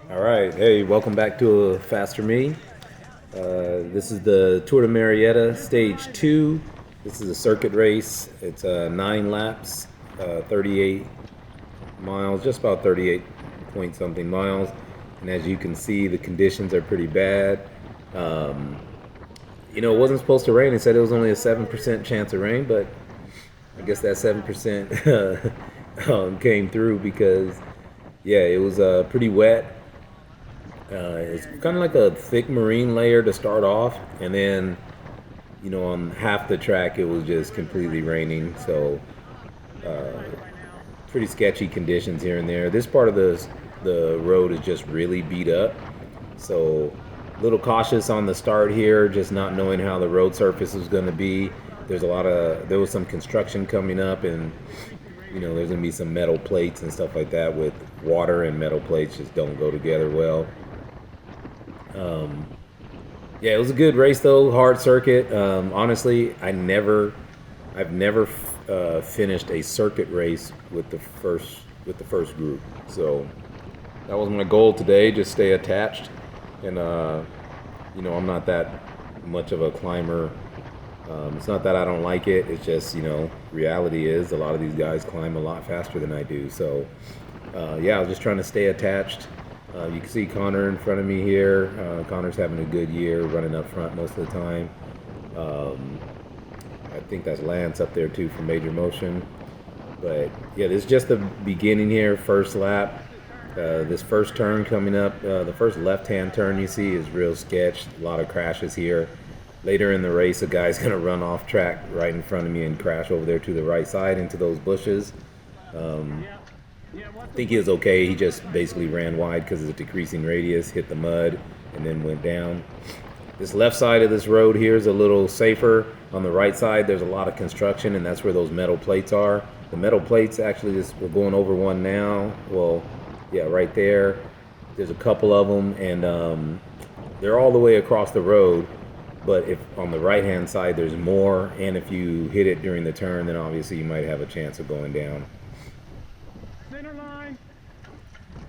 All right, hey, welcome back to a Faster Me. This is the Tour de Murrieta, Stage 2. This is a circuit race. It's 9 laps, 38 miles, just about 38 point something miles. And as you can see, the conditions are pretty bad. Um, it wasn't supposed to rain. It said it was only a 7% chance of rain, but I guess that 7% came through because, yeah, it was pretty wet. It's kind of like a thick marine layer to start off, and then on half the track it was just completely raining. So pretty sketchy conditions here and there. This part of the road is just really beat up, so a little cautious on the start here, just not knowing how the road surface is going to be. There was some construction coming up, and there's going to be some metal plates and stuff like that. With water and metal plates just don't go together well. Yeah, it was a good race though. Hard circuit. Honestly, I've never finished a circuit race with the first group. So that was my goal today. Just stay attached, and I'm not that much of a climber. It's not that I don't like it. It's just reality is a lot of these guys climb a lot faster than I do. So yeah, I was just trying to stay attached. You can see Connor in front of me here. Connor's having a good year, running up front most of the time. I think that's Lance up there too from Major Motion. But yeah, this is just the beginning here, first lap. This first turn coming up, the first left-hand turn you see is real sketch. A lot of crashes here. Later in the race, a guy's going to run off track right in front of me and crash over there to the right side into those bushes. I think he was okay. He just basically ran wide because of the decreasing radius, hit the mud, and then went down. This left side of this road here is a little safer. On the right side, there's a lot of construction, and that's where those metal plates are. The metal plates, actually, we're going over one now. Well, yeah, right there. There's a couple of them, and they're all the way across the road. But if on the right-hand side, there's more, and if you hit it during the turn, then obviously you might have a chance of going down. Center line.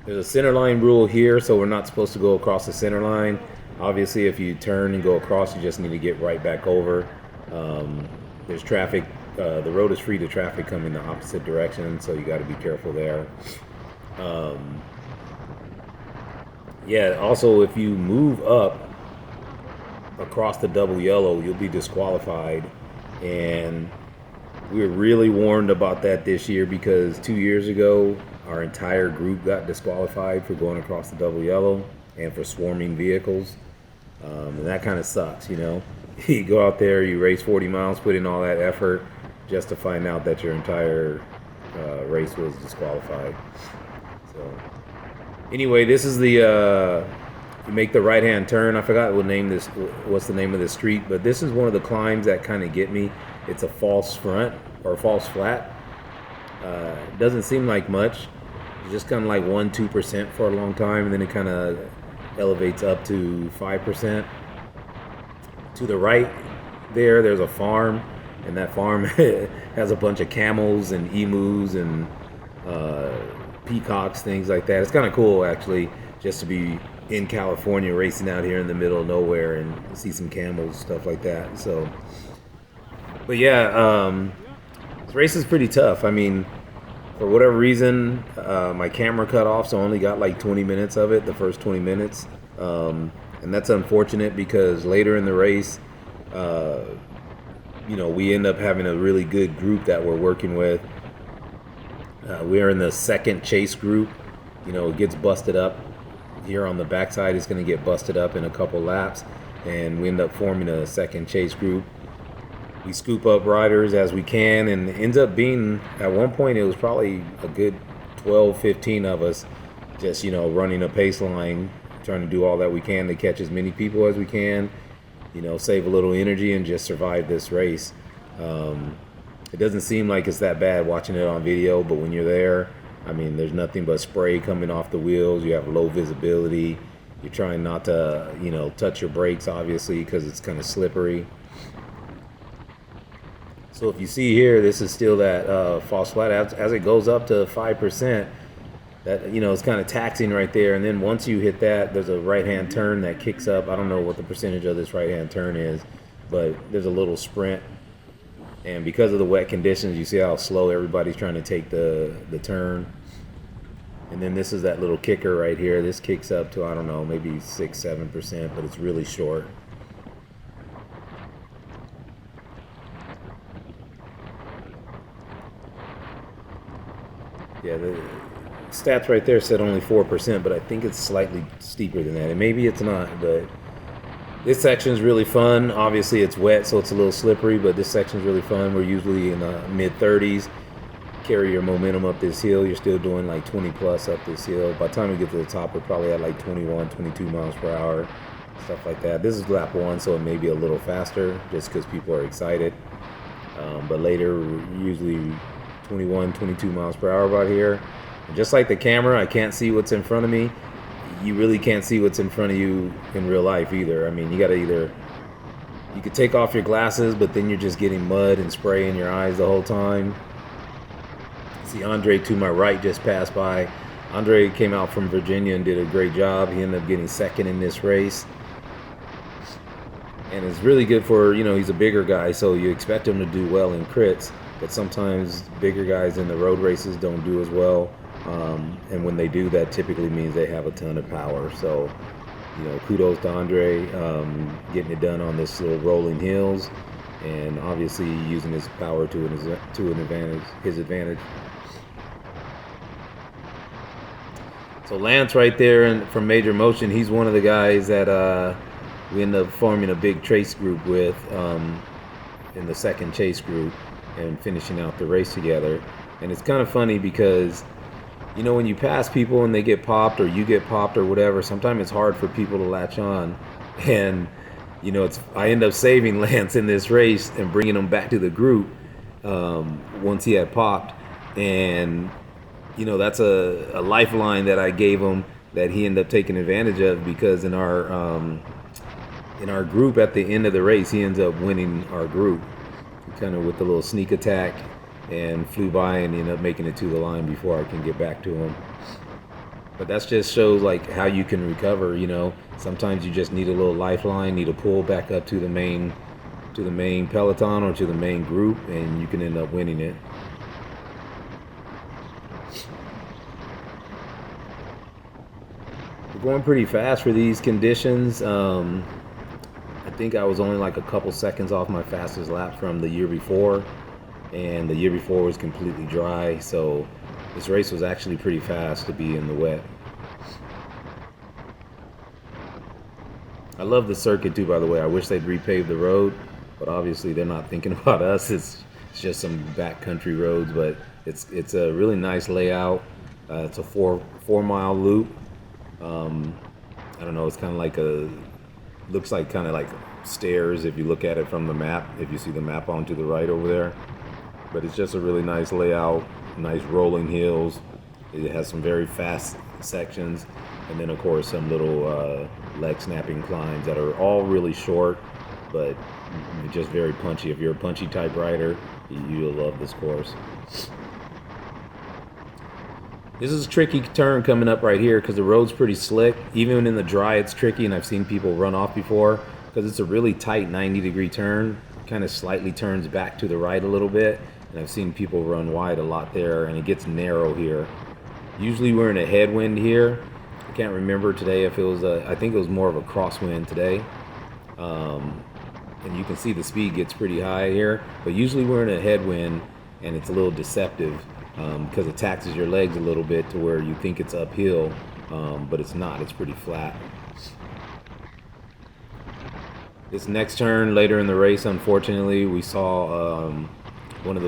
There's a center line rule here, so we're not supposed to go across the center line. Obviously, if you turn and go across, you just need to get right back over. There's traffic. The road is free to traffic coming the opposite direction, so you got to be careful there. Yeah, also, if you move up across the double yellow, you'll be disqualified. And we were really warned about that this year because 2 years ago, our entire group got disqualified for going across the double yellow and for swarming vehicles. And that kind of sucks, You go out there, you race 40 miles, put in all that effort just to find out that your entire race was disqualified. So anyway, this is the you make the right-hand turn. I forgot what's the name of this street, but this is one of the climbs that kind of get me. It's a false front or false flat. It doesn't seem like much. It's just kind of like 1-2% for a long time, and then it kind of elevates up to 5%. To the right there's a farm, and that farm has a bunch of camels and emus and peacocks, things like that. It's kind of cool, actually, just to be in California racing out here in the middle of nowhere and see some camels, stuff like that. So, but yeah, this race is pretty tough. I mean, for whatever reason, my camera cut off, so I only got like 20 minutes of it, the first 20 minutes. And that's unfortunate because later in the race, we end up having a really good group that we're working with. We're in the second chase group. It gets busted up. Here on the backside, it's going to get busted up in a couple laps, and we end up forming a second chase group. We scoop up riders as we can, and it ends up being, at one point, it was probably a good 12, 15 of us just, running a pace line, trying to do all that we can to catch as many people as we can, save a little energy and just survive this race. It doesn't seem like it's that bad watching it on video, but when you're there, I mean, there's nothing but spray coming off the wheels. You have low visibility. You're trying not to, touch your brakes, obviously, because it's kind of slippery. So if you see here, this is still that false flat. As it goes up to 5%, That, it's kind of taxing right there. And then once you hit that, there's a right hand turn that kicks up. I don't know what the percentage of this right hand turn is, but there's a little sprint. And because of the wet conditions, you see how slow everybody's trying to take the turn. And then this is that little kicker right here. This kicks up to, I don't know, maybe 6-7%, but it's really short. Yeah, the stats right there said only 4%, but I think it's slightly steeper than that. And maybe it's not, but this section is really fun. Obviously, it's wet, so it's a little slippery, but this section is really fun. We're usually in the mid-30s. Carry your momentum up this hill. You're still doing like 20 plus up this hill. By the time we get to the top, we're probably at like 21, 22 miles per hour, stuff like that. This is lap 1, so it may be a little faster just because people are excited. But later, usually 21, 22 miles per hour about here. And just like the camera, I can't see what's in front of me. You really can't see what's in front of you in real life either. I mean, you gotta you could take off your glasses, but then you're just getting mud and spray in your eyes the whole time. See Andre to my right just passed by. Andre came out from Virginia and did a great job. He ended up getting second in this race. And it's really good for, he's a bigger guy, so you expect him to do well in crits, but sometimes bigger guys in the road races don't do as well. And when they do, that typically means they have a ton of power. So, kudos to Andre, getting it done on this little rolling hills, and obviously using his power to his advantage. So Lance right there from Major Motion, he's one of the guys that we ended up forming a big chase group with in the second chase group and finishing out the race together. And it's kind of funny because when you pass people and they get popped or you get popped or whatever, sometimes it's hard for people to latch on. And, I end up saving Lance in this race and bringing him back to the group once he had popped. And, that's a lifeline that I gave him that he ended up taking advantage of, because in our group at the end of the race, he ends up winning our group kind of with the little sneak attack, and flew by and ended up making it to the line before I can get back to him. But that just shows like how you can recover. Sometimes you just need a little lifeline, need a pull back up to the main peloton or to the main group, and you can end up winning it. We're going pretty fast for these conditions. I think I was only like a couple seconds off my fastest lap from the year before. And the year before was completely dry, so this race was actually pretty fast to be in the wet. I love the circuit too, by the way. I wish they'd repave the road, but obviously they're not thinking about us. It's just some backcountry roads, but it's a really nice layout. It's a four mile loop. I don't know, it's kind of like looks like kind of like stairs if you look at it from the map, if you see the map on to the right over there. But it's just a really nice layout, nice rolling hills. It has some very fast sections, and then of course some little leg snapping climbs that are all really short, but just very punchy. If you're a punchy type rider, you'll love this course. This is a tricky turn coming up right here because the road's pretty slick. Even in the dry, it's tricky, and I've seen people run off before because it's a really tight 90-degree turn. Kind of slightly turns back to the right a little bit. And I've seen people run wide a lot there, and it gets narrow here. Usually we're in a headwind here. I can't remember today if it was I think it was more of a crosswind today. And you can see the speed gets pretty high here. But usually we're in a headwind, and it's a little deceptive because it taxes your legs a little bit to where you think it's uphill, but it's not. It's pretty flat. This next turn later in the race, unfortunately, we saw one of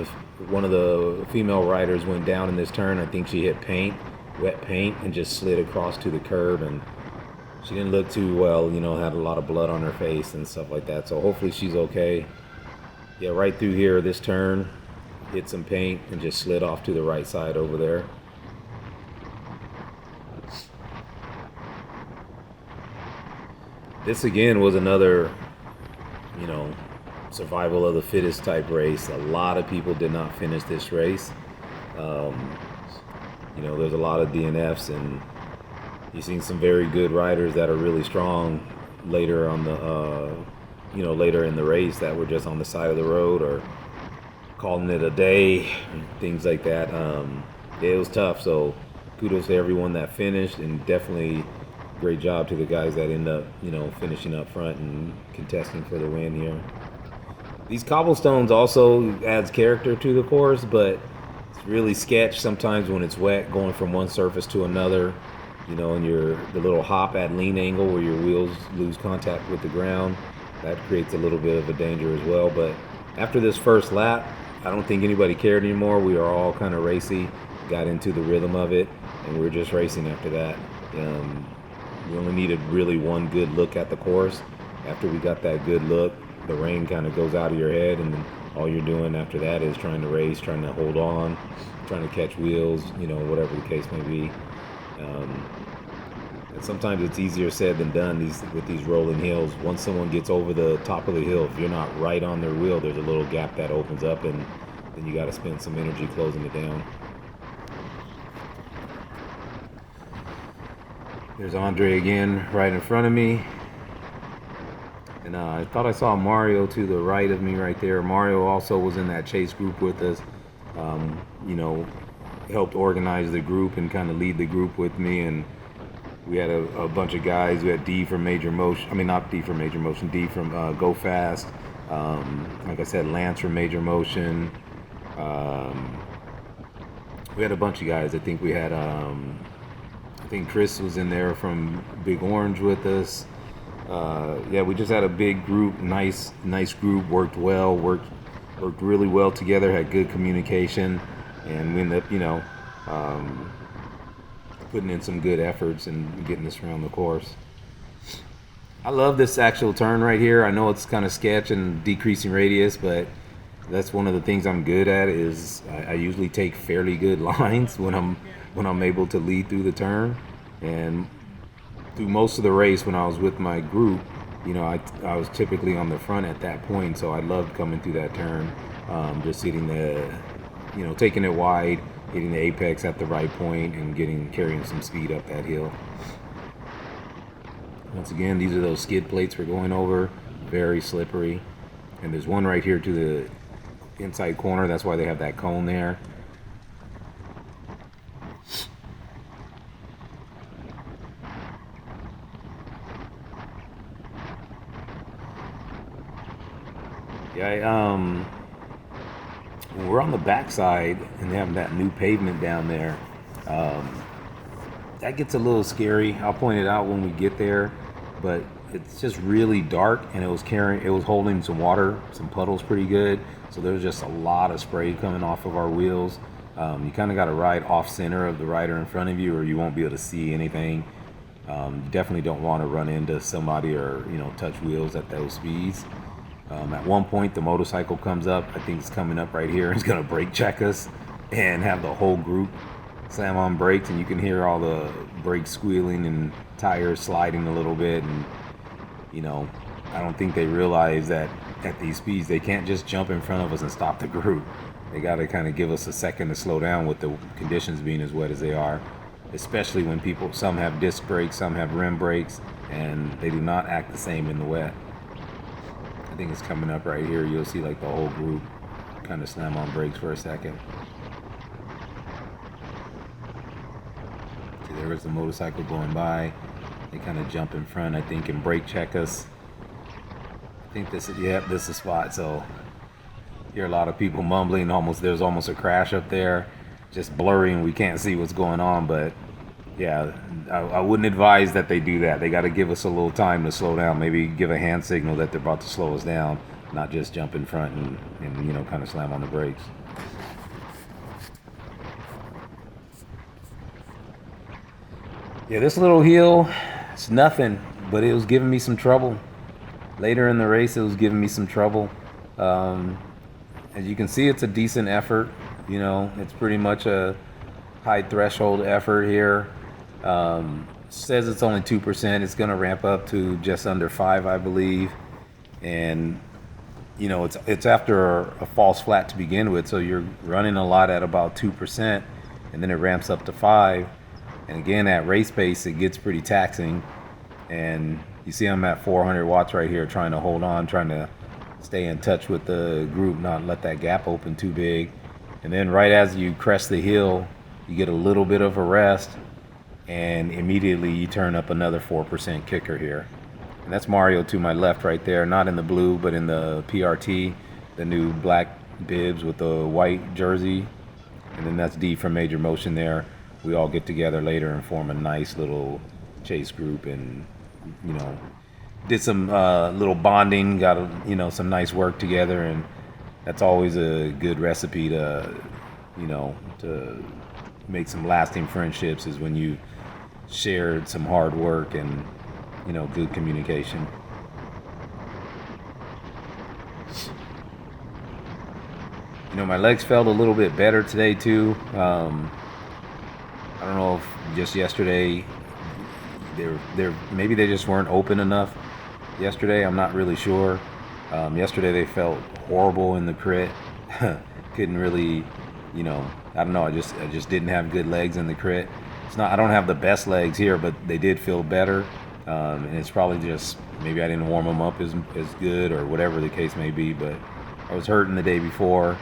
the female riders went down in this turn. I think she hit wet paint, and just slid across to the curb, and she didn't look too well, had a lot of blood on her face and stuff like that. So hopefully she's okay. Yeah, right through here, this turn, hit some paint and just slid off to the right side over there. This again was another, survival of the fittest type race. A lot of people did not finish this race. There's a lot of DNFs, and you've seen some very good riders that are really strong later on later in the race that were just on the side of the road or calling it a day, things like that. It was tough. So kudos to everyone that finished, and definitely great job to the guys that end up, finishing up front and contesting for the win here. These cobblestones also adds character to the course, but it's really sketch sometimes when it's wet, going from one surface to another. And the little hop at lean angle where your wheels lose contact with the ground, that creates a little bit of a danger as well. But after this first lap, I don't think anybody cared anymore. We are all kind of racy, got into the rhythm of it, and we were just racing after that. We only needed really one good look at the course. After we got that good look, the rain kind of goes out of your head, and then all you're doing after that is trying to race, trying to hold on, trying to catch wheels, whatever the case may be. And sometimes it's easier said than done with these rolling hills. Once someone gets over the top of the hill, if you're not right on their wheel, there's a little gap that opens up, and then you got to spend some energy closing it down. There's Andre again right in front of me. And I thought I saw Mario to the right of me right there. Mario also was in that chase group with us. Helped organize the group and kind of lead the group with me. And we had a bunch of guys. We had D from Major Motion. I mean, not D from Major Motion. D from Go Fast. Like I said, Lance from Major Motion. We had a bunch of guys. I think we had. I think Chris was in there from Big Orange with us. We just had a big group, nice group, worked really well together, had good communication, and we ended up, putting in some good efforts and getting this around the course. I love this actual turn right here. I know it's kind of sketch and decreasing radius, but that's one of the things I'm good at is I usually take fairly good lines when I'm able to lead through the turn. And through most of the race when I was with my group, I was typically on the front at that point, so I loved coming through that turn, just hitting taking it wide, hitting the apex at the right point, and carrying some speed up that hill. Once again, these are those skid plates we're going over, very slippery, and there's one right here to the inside corner. That's why they have that cone there. When we're on the backside and they have that new pavement down there, that gets a little scary. I'll point it out when we get there, but it's just really dark, and it was holding some water, some puddles pretty good. So there's just a lot of spray coming off of our wheels. You kind of got to ride off center of the rider in front of you, or you won't be able to see anything. You definitely don't want to run into somebody or touch wheels at those speeds. At one point, the motorcycle comes up. I think it's coming up right here. It's going to brake check us and have the whole group slam on brakes, and you can hear all the brakes squealing and tires sliding a little bit. And I don't think they realize that at these speeds they can't just jump in front of us and stop the group. They got to kind of give us a second to slow down with the conditions being as wet as they are, especially when some have disc brakes, some have rim brakes, and they do not act the same in the wet. I think it's coming up right here. You'll see like the whole group kind of slam on brakes for a second. See, there was the motorcycle going by. They kind of jump in front, I think, and brake check us. I think this is the spot. So hear a lot of people mumbling. There's almost a crash up there, just blurry, and we can't see what's going on. But yeah, I wouldn't advise that they do that. They got to give us a little time to slow down. Maybe give a hand signal that they're about to slow us down, not just jump in front and kind of slam on the brakes. Yeah, this little hill, it's nothing, but it was giving me some trouble. Later in the race, it was giving me some trouble. As you can see, it's a decent effort. It's pretty much a high threshold effort here. Says it's only 2%. It's going to ramp up to just under 5, I believe. And it's after a false flat to begin with, so you're running a lot at about 2%. and then it ramps up to 5. And again, at race pace, it gets pretty taxing. And you see I'm at 400 watts right here, trying to hold on, trying to stay in touch with the group, not let that gap open too big. And then right as you crest the hill, you get a little bit of a rest, and immediately you turn up another 4% kicker here. And that's Mario to my left right there, not in the blue, but in the PRT, the new black bibs with the white jersey. And then that's D from Major Motion there. We all get together later and form a nice little chase group, and did some little bonding, got some nice work together, and that's always a good recipe to to make some lasting friendships, is when you shared some hard work and good communication. My legs felt a little bit better today too. I don't know if just yesterday maybe they just weren't open enough yesterday. I'm not really sure. Yesterday they felt horrible in the crit. Couldn't really, I don't know. I just didn't have good legs in the crit. I don't have the best legs here, but they did feel better. And it's probably just maybe I didn't warm them up as good, or whatever the case may be. But I was hurting the day before,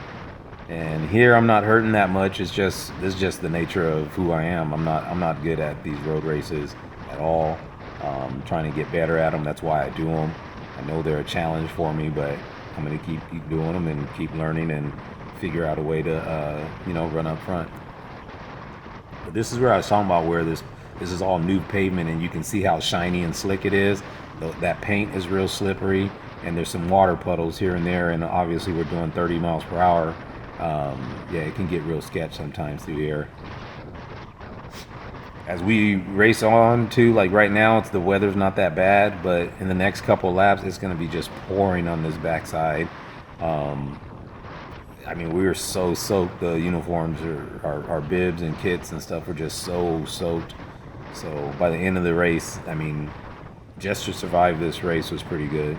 and here I'm not hurting that much. This is just the nature of who I am. I'm not good at these road races at all. Trying to get better at them. That's why I do them. I know they're a challenge for me, but I'm going to keep doing them and keep learning and figure out a way to run up front. But this is where I was talking about, where this is all new pavement, and you can see how shiny and slick it is. That paint is real slippery, and there's some water puddles here and there, and obviously we're doing 30 miles per hour. It can get real sketch sometimes through here. As we race on too, like right now, the weather's not that bad, but in the next couple laps, it's going to be just pouring on this backside. We were so soaked. The uniforms, our bibs and kits and stuff were just so soaked. So by the end of the race, just to survive this race was pretty good.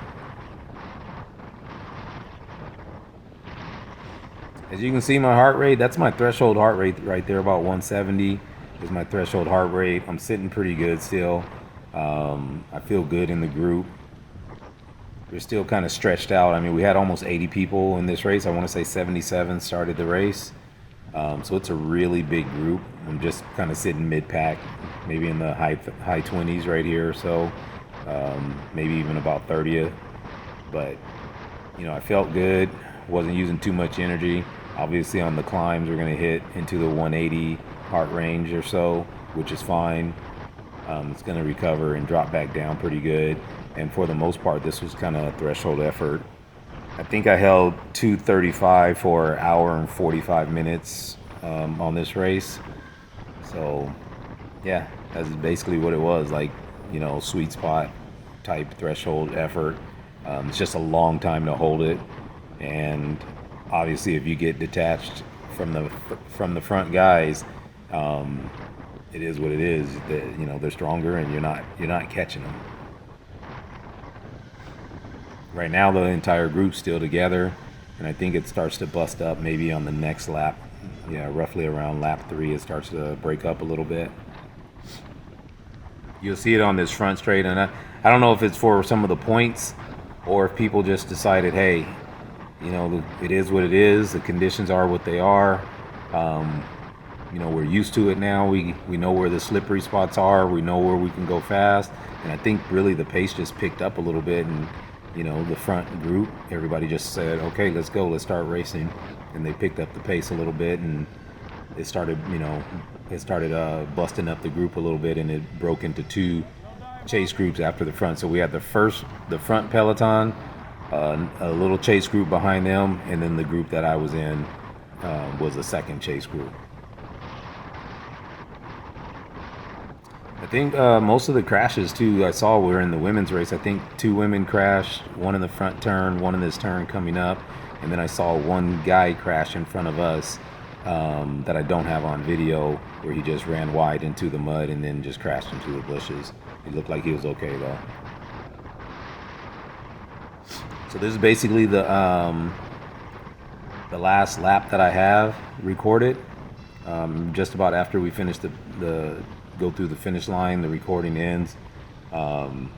As you can see, my heart rate, that's my threshold heart rate right there, about 170 is my threshold heart rate. I'm sitting pretty good still. I feel good in the group. We're still kind of stretched out. We had almost 80 people in this race. I want to say 77 started the race. So it's a really big group. I'm just kind of sitting mid-pack, maybe in the high 20s right here or so, maybe even about 30th. But, I felt good. Wasn't using too much energy. Obviously on the climbs, we're going to hit into the 180 heart range or so, which is fine. It's going to recover and drop back down pretty good. And for the most part, this was kind of a threshold effort. I think I held 235 for an hour and 45 minutes on this race. So, yeah, that's basically what it was, like, sweet spot type threshold effort. It's just a long time to hold it. And obviously, if you get detached from the front guys, it is what it is. They're stronger, and you're not catching them. Right now, the entire group's still together, and I think it starts to bust up maybe on the next lap. Yeah, roughly around lap 3, it starts to break up a little bit. You'll see it on this front straight, and I don't know if it's for some of the points, or if people just decided, hey, it is what it is. The conditions are what they are. We're used to it now. We know where the slippery spots are. We know where we can go fast. And I think really the pace just picked up a little bit. And, the front group, everybody just said, okay, let's go. Let's start racing. And they picked up the pace a little bit. And it started, busting up the group a little bit. And it broke into 2 chase groups after the front. So we had the front Peloton, a little chase group behind them, and then the group that I was in was the second chase group. I think most of the crashes too I saw were in the women's race. I think 2 women crashed, one in the front turn, one in this turn coming up, and then I saw one guy crash in front of us that I don't have on video, where he just ran wide into the mud and then just crashed into the bushes. He looked like he was okay though. So this is basically the last lap that I have recorded. Just about after we finish the go through the finish line, the recording ends. And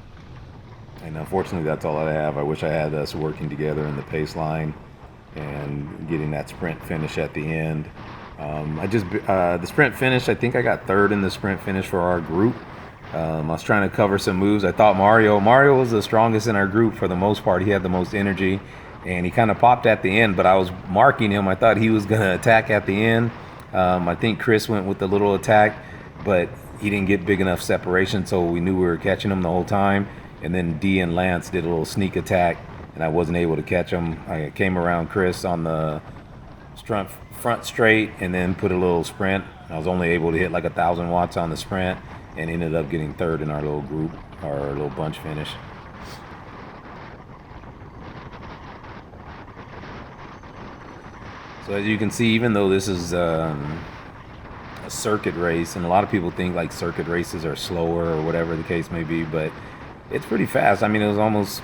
unfortunately, that's all I have. I wish I had us working together in the pace line and getting that sprint finish at the end. The sprint finish, I think I got third in the sprint finish for our group. I was trying to cover some moves. I thought Mario was the strongest in our group for the most part. He had the most energy, and he kind of popped at the end, but I was marking him. I thought he was going to attack at the end. I think Chris went with the little attack, but he didn't get big enough separation, so we knew we were catching him the whole time. And then D and Lance did a little sneak attack, and I wasn't able to catch him. I came around Chris on the front straight and then put a little sprint. I was only able to hit like 1,000 watts on the sprint and ended up getting third in our little group, our little bunch finish. So as you can see, even though this is a circuit race, and a lot of people think like circuit races are slower or whatever the case may be, but it's pretty fast. I mean, it was almost,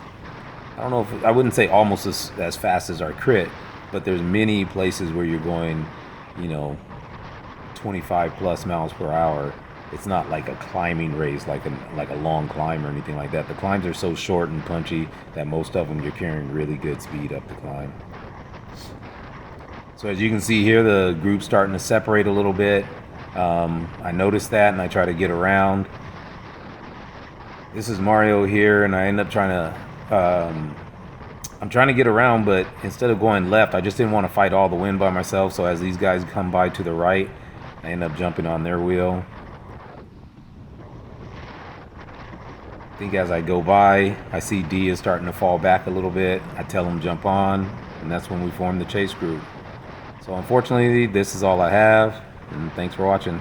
I don't know if, I wouldn't say almost as fast as our crit, but there's many places where you're going, 25 plus miles per hour. It's not like a climbing race, like a long climb or anything like that. The climbs are so short and punchy that most of them you're carrying really good speed up the climb. So as you can see here, the group's starting to separate a little bit. I noticed that and I try to get around. This is Mario here, and I end up trying to, I'm trying to get around, but instead of going left, I just didn't want to fight all the wind by myself. So as these guys come by to the right, I end up jumping on their wheel. I think as I go by, I see D is starting to fall back a little bit. I tell him jump on, and that's when we form the chase group. So unfortunately, this is all I have, and thanks for watching.